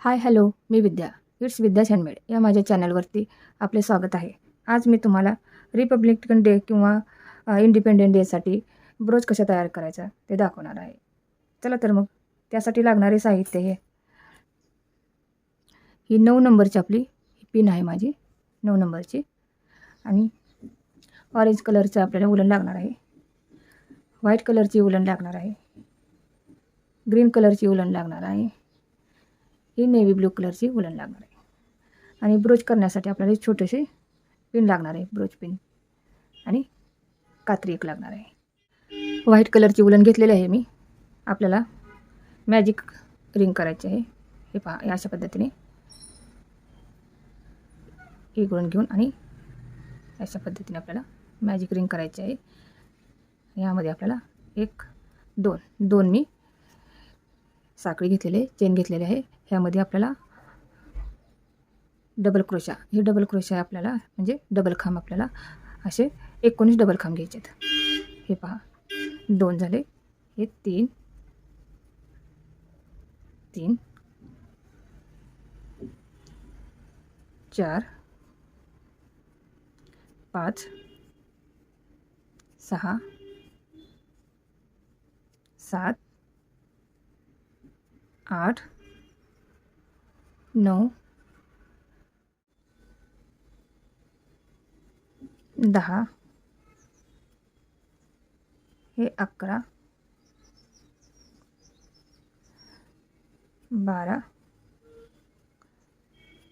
हाय hello, मी Vidya. It's विद्याच handmade या माझ्या चॅनलवरती आपले स्वागत आहे. आज मी तुम्हाला रिपब्लिकन डे किंवा इंडिपेंडंट डेसाठी ब्रोच कशा तयार करायचा ते दाखवणार आहे. चला तर मग त्यासाठी लागणारे साहित्य ही 9 नंबरची आपली ही पिन आहे माझी 9 नंबरची. आणि ऑरेंज कलरचं आपल्याला उलन लागणार आहे, व्हाईट कलरची उलन लागणार आहे, ग्रीन कलरची उलन लागणार आहे, ही नेव्ही ब्लू कलरची उलन लागणार आहे. आणि ब्रोच करण्यासाठी आपल्याला छोटेसे पिन लागणार आहे, ब्रोच पिन, आणि कात्री एक लागणार आहे. व्हाईट कलरची उलन घेतलेली आहे मी. आपल्याला मॅजिक रिंग करायची आहे. हे पहा, अशा पद्धतीने एक उलन घेऊन आणि अशा पद्धतीने आपल्याला मॅजिक रिंग करायची आहे. यामध्ये आपल्याला एक दोन मी साखळी घेतलेले, चेन घेतलेले आहे. ह्यामध्ये आपल्याला डबल क्रोशा, हे डबल क्रोशा आपल्याला म्हणजे डबल खांब आपल्याला असे 19 डबल खांब घ्यायचे आहेत. हे पहा, 2 झाले, हे 3 4 5 6 7 8 9 10, हे 11 12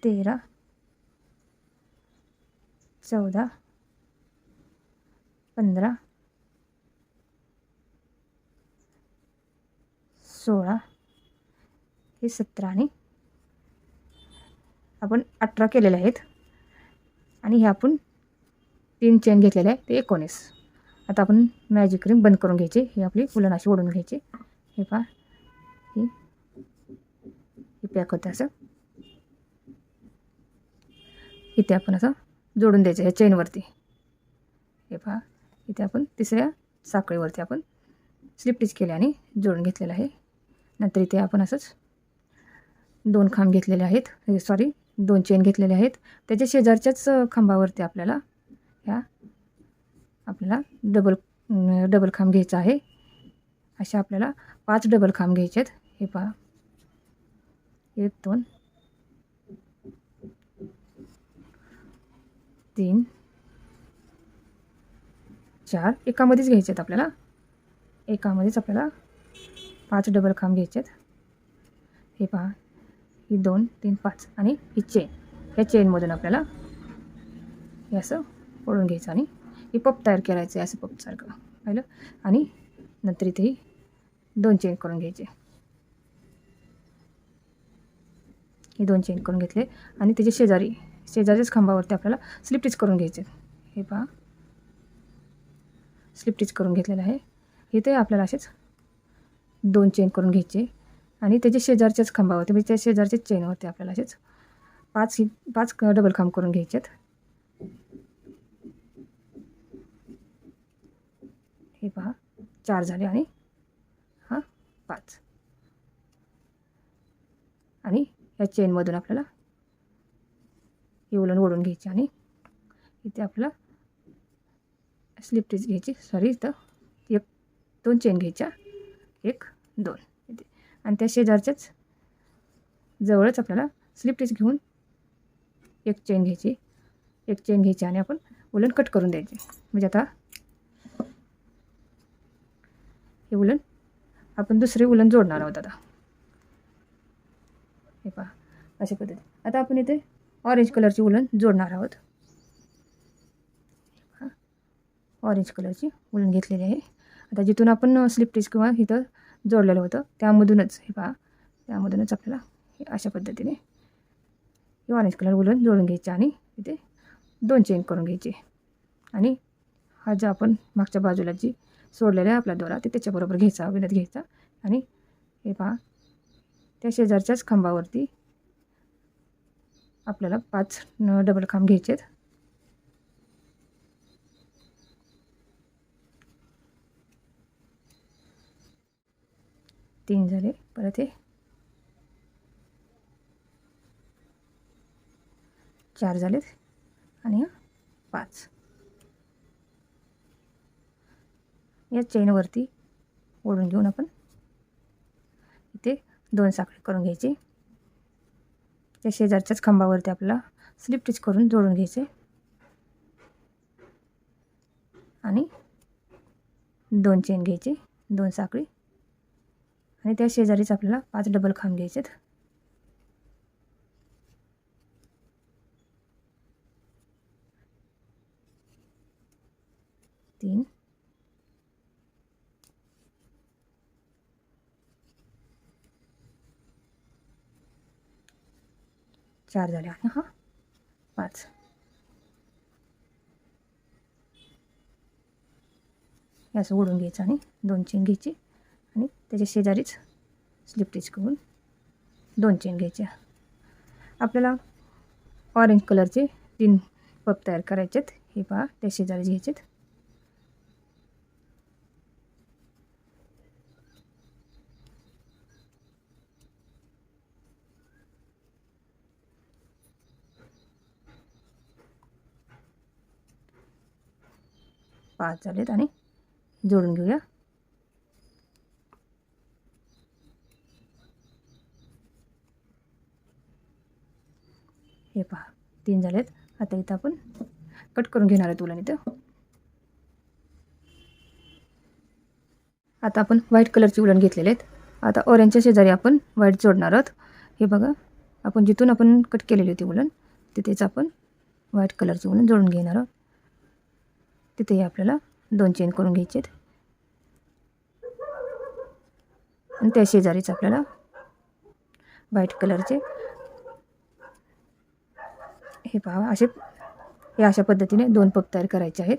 13 14 15 16, हे 17 आणि आपण 18 केलेले आहेत. आणि हे आपण 3 चेन घेतलेले आहे, ते 19. आता आपण मॅजिक रिंग बंद करून घ्यायची. ही आपली उलन अशी ओढून घ्यायची. हे पहा, ही पॅक होतं असं. इथे आपण असं जोडून द्यायचं ह्या चेनवरती. हे पहा, इथे आपण तिसऱ्या साखळीवरती आपण स्लिप स्टिच केले आणि जोडून घेतलेलं आहे. नंतर इथे आपण असंच 2 खांब घेतलेले आहेत, 2 चेन घेतलेले आहेत. त्याच्या शेजारच्याच खांबावरती आपल्याला डबल खांब घ्यायचा आहे. अशा आपल्याला 5 डबल खांब घ्यायचे आहेत. हे पहा, 1 2 3 4, एकामध्येच घ्यायचे आहेत आपल्याला. एकामध्येच आपल्याला 5 डबल खांब घ्यायचे आहेत. हे पहा, ही 2 3 5 आणि ही चेन, ह्या चेनमधून आपल्याला हे असं ओढून घ्यायचं आणि ही पप तयार करायचं आहे, असं पपसारखं पाहिलं. आणि नंतर इथेही 2 चेन करून घ्यायचे. हे 2 चेन करून घेतले आणि त्याच्या शेजारच्याच खांबावरती आपल्याला स्लिप स्टिच करून घ्यायचे. हे पहा, स्लिप स्टिच करून घेतलेलं आहे. इथे आपल्याला असेच 2 चेन करून घ्यायचे आणि त्याच्या शेजारच्याच खांबावरती म्हणजे त्या शेजारच्याच चेनवरती आपल्याला असेच 5 डबल खांब करून घ्यायचे आहेत. हे पहा, 4 झाले आणि हा 5. आणि या चेनमधून आपल्याला ही उलन ओढून घ्यायची आणि इथे आपल्याला स्लिप स्टिच घ्यायची. इथं 2 चेन घ्यायच्या, 1 2 इथे. आणि त्या शेजारच्याच जवळच आपल्याला स्लिप स्टिच घेऊन एक चेन घ्यायची आणि आपण उलन कट करून द्यायची. म्हणजे आता हे उलन आपण दुसरे उलन जोडणार आहोत. आता हे पहा, अशा पद्धतीने आता आपण इथे ऑरेंज कलरची उलन जोडणार आहोत. ऑरेंज कलरची उलन घेतलेली आहे. आता जिथून आपण स्लिप स्टिच किंवा इथं जोडलेलं होतं त्यामधूनच हे पहा, त्यामधूनच आपल्याला अशा पद्धतीने ही ऑरेंज कलर उलन जोडून घ्यायची आणि इथे 2 चेन करून घ्यायचे. आणि हा जो आपण मागच्या बाजूला जी सोडलेला आहे आपला दोरा, ते त्याच्याबरोबर घ्यायचा, विणत घ्यायचा. आणि हे पहा, त्या शेजारच्याच खांबावरती आपल्याला 5 डबल खांब घ्यायचे आहेत. 3 झाले, परत हे 4 झालेत आणि 5. या चेनवरती ओढून घेऊन आपण इथे 2 साखळी करून घ्यायची. त्या शेजारच्याच खांबावरती आपल्याला स्लिप स्टिच करून जोडून घ्यायचे आणि 2 चेन घ्यायचे, 2 साखळी आणि त्या शेजारीच आपल्याला 5 डबल खांब घ्यायचेत. 3 4 झाले आणि 5. हे असं ओढून घ्यायचं आणि 2 चेन घ्यायची आणि त्याच्या शेजारीच स्लिप स्टिच करून 2 चेन घ्यायच्या. आपल्याला ऑरेंज कलरचे 3 पप तयार करायचेत. हे पहा त्या शेजारी घ्यायचेत. पाच झालेत आणि जोडून घेऊया. हे पहा 3 झालेत. आता इथं आपण कट करून घेणार आहे उलन इथं. आता आपण व्हाईट कलरची उलन घेतलेले आहेत. आता ऑरेंजच्या शेजारी आपण व्हाईट जोडणार आहोत. हे बघा, आपण जिथून आपण कट केलेली होती उलन तिथेच आपण व्हाईट कलरची उलन जोडून घेणार आहोत. तिथेही आपल्याला 2 चेन करून घ्यायचे आहेत आणि त्या शेजारीच आपल्याला व्हाईट कलरचे हे पहा हे अशा पद्धतीने 2 पप तयार करायचे आहेत.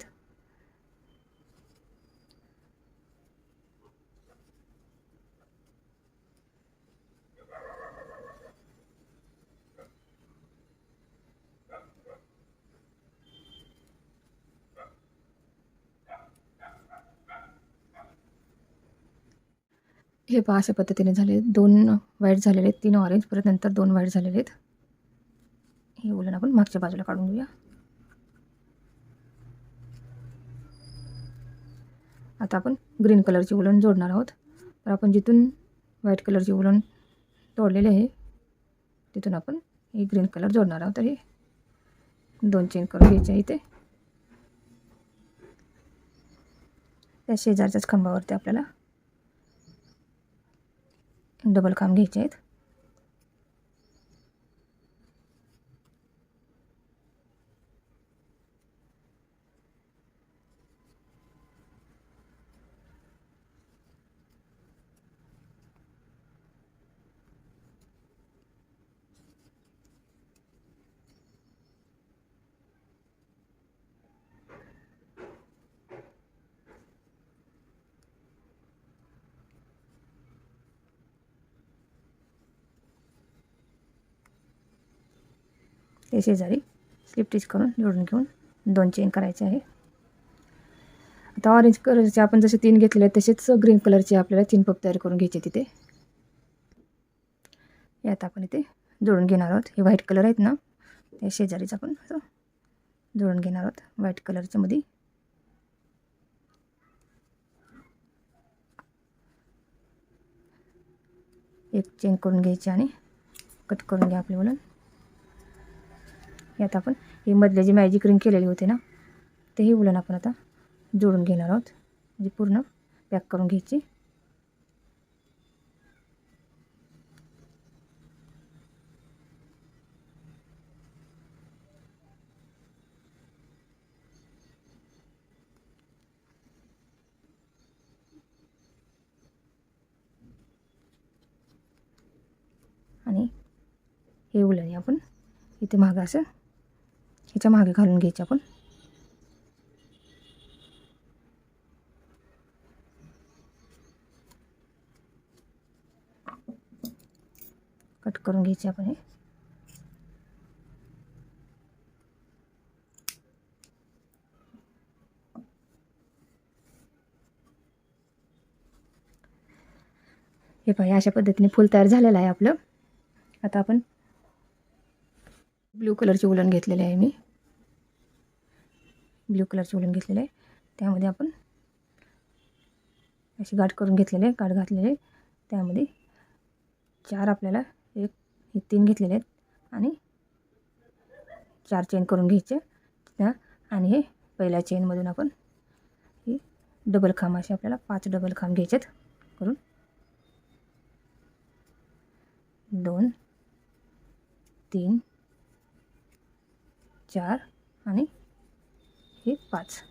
हे पहा अशा पद्धतीने झाले. 2 व्हाईट झालेले आहेत, 3 ऑरेंज, परत नंतर 2 व्हाईट झालेले आहेत. हे उलन आपण मागच्या बाजूला काढून घेऊया. आता आपण ग्रीन कलरची उलन जोडणार आहोत. तर आपण जिथून व्हाईट कलरची उलन तोडलेली आहे तिथून आपण हे ग्रीन कलर जोडणार आहोत. तर हे 2 चेन करून घ्यायचे इथे. त्या शेजारच्याच खांबावरती आपल्याला डबल खांब घ्यायचे आहेत. ते शेजारी स्लिप स्टिच करून जोडून घेऊन 2 चेन करायचे आहे. आता ऑरेंज कलरचे आपण जसे 3 घेतलेले आहेत तसेच ग्रीन कलरचे आपल्याला 3 पप तयार करून घ्यायचे तिथे. यात आपण इथे जोडून घेणार आहोत. हे व्हाईट कलर आहेत ना, त्या शेजारीच आपण असं जोडून घेणार आहोत व्हाईट कलरच्या मध्ये. एक चेन करून घ्यायची आणि कट करून घ्या आपले उलन. यात आपण हे मधले जी मॅजिक रिंग केलेली होती ना, तेही उलन आपण आता जोडून घेणार आहोत. म्हणजे पूर्ण पॅक करून घ्यायची. आणि हे उलन आपण इथे मागं असं ह्याच्या मागे घालून घ्यायचे आपण. कट करून घ्यायचे आपण हे. हे पहा अशा पद्धतीने फूल तयार झालेलं आहे आपलं. आता आपण ब्ल्यू कलरचे उलन घेतलेले आहे मी. ब्ल्यू कलरचे उलन घेतलेले आहे. त्यामध्ये आपण अशी गाठ करून घेतलेले आहे, गाठ घातलेले. त्यामध्ये 4 आपल्याला हे 3 घेतलेले आहेत आणि 4 चेन करून घ्यायचे त्या. आणि हे पहिल्या चेनमधून आपण ही डबल खांब असे आपल्याला 5 डबल खांब घ्यायचेत करून. 2 3 4 आणि हे 5.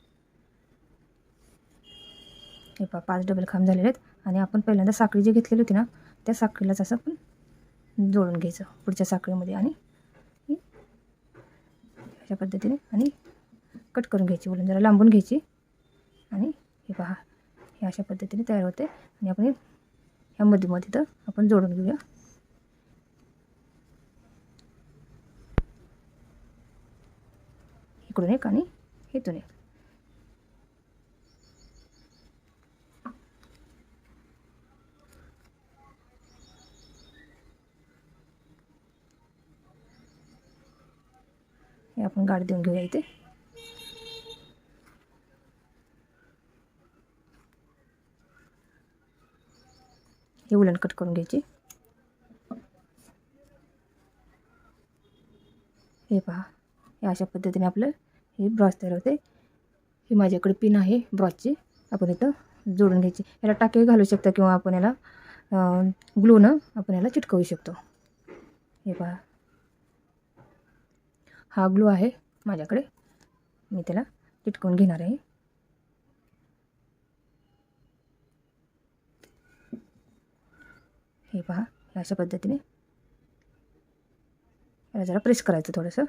हे 5 डबल खांब झालेले आहेत. आणि आपण पहिल्यांदा साखळी जी घेतलेली होती ना, त्या साखळीलाच असं आपण जोडून घ्यायचं पुढच्या साखळीमध्ये. आणि अशा पद्धतीने आणि कट करून घ्यायची, उलन जरा लांबून घ्यायची. आणि हे पहा, हे अशा पद्धतीने तयार होते. आणि आपण ह्या मध्ये तर आपण जोडून घेऊया. इकडून एक आणि इथून एक. हे आपण गाठ देऊन घेऊया इथे. हे उलन कट करून घ्यायचे. हे पहा, हे अशा पद्धतीने आपलं हे ब्रॉच तयार होते. ही माझ्याकडे पिन आहे ब्रॉचची, आपण इथं जोडून घ्यायची. याला टाके घालू शकता किंवा आपण याला ग्लूनं आपण याला चिटकवू शकतो. हे पहा, हा ग्लू आहे माझ्याकडे, मी त्याला चिटकवून घेणार आहे. हे पहा, अशा पद्धतीने याला जरा प्रेस करायचं थोडंसं.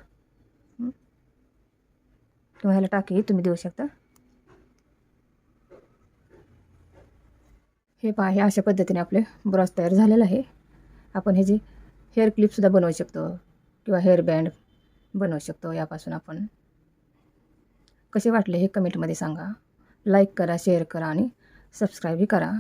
किंवा ह्याला टाके तुम्ही देऊ शकता. हे पहा, हे अशा पद्धतीने आपले ब्रॉच तयार झालेलं आहे. आपण हे जे हेअर क्लिपसुद्धा बनवू शकतो किंवा हेअर बँड बनवू शकतो यापासून. आपण कसे वाटले हे कमेंटमध्ये सांगा. लाईक करा, शेअर करा आणि सबस्क्राईबही करा.